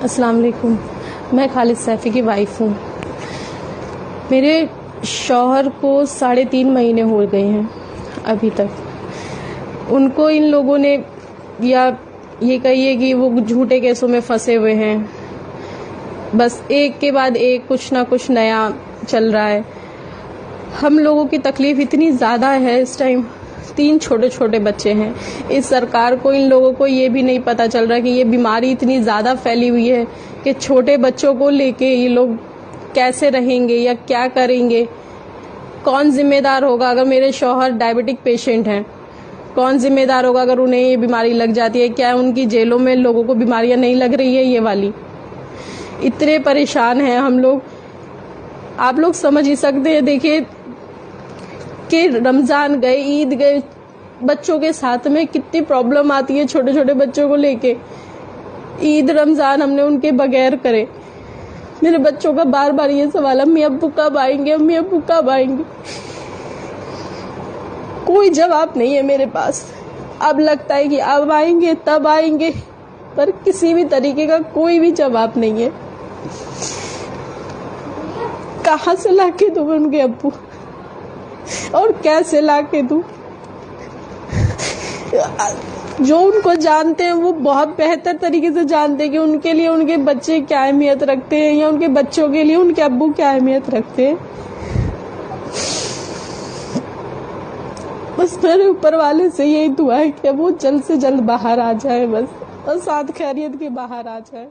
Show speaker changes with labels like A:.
A: السلام علیکم. میں خالد سیفی کی وائف ہوں. میرے شوہر کو 3.5 مہینے ہو گئے ہیں ابھی تک. ان کو ان لوگوں نے یا یہ کہیے کہ وہ جھوٹے کیسوں میں پھنسے ہوئے ہیں. بس ایک کے بعد ایک کچھ نہ کچھ نیا چل رہا ہے. ہم لوگوں کی تکلیف اتنی زیادہ ہے اس ٹائم. 3 چھوٹے چھوٹے بچے ہیں. اس سرکار کو ان لوگوں کو یہ بھی نہیں پتا چل رہا کہ یہ بیماری اتنی زیادہ پھیلی ہوئی ہے کہ چھوٹے بچوں کو لے کے یہ لوگ کیسے رہیں گے یا کیا کریں گے. کون ذمہ دار ہوگا اگر میرے شوہر ڈائبٹک پیشنٹ ہیں؟ کون ذمہ دار ہوگا اگر انہیں یہ بیماری لگ جاتی ہے؟ کیا ان کی جیلوں میں لوگوں کو بیماریاں نہیں لگ رہی ہے یہ والی؟ اتنے پریشان ہیں ہم لوگ. آپ لوگ سمجھ ہی سکتے ہیں. دیکھیے کہ رمضان گئے، عید گئے، بچوں کے ساتھ میں کتنی پرابلم آتی ہے چھوٹے چھوٹے بچوں کو لے کے. عید رمضان ہم نے ان کے بغیر کرے. میرے بچوں کا بار بار یہ سوال، امی ابو کب آئیں گے، امی ابو کب آئیں گے؟ کوئی جواب نہیں ہے میرے پاس. اب لگتا ہے کہ اب آئیں گے تب آئیں گے، پر کسی بھی طریقے کا کوئی بھی جواب نہیں ہے. کہاں سے لا کے دوں ان کے ابو اور کیسے لا کے دوں؟ جو ان کو جانتے ہیں وہ بہت بہتر طریقے سے جانتے ہیں کہ ان کے لیے ان کے بچے کیا اہمیت رکھتے ہیں یا ان کے بچوں کے لیے ان کے ابو کیا اہمیت رکھتے ہیں. بس میرے اوپر والے سے یہی دعا ہے کہ وہ جلد سے جلد باہر آ جائے، بس اور ساتھ خیریت کے باہر آ جائے.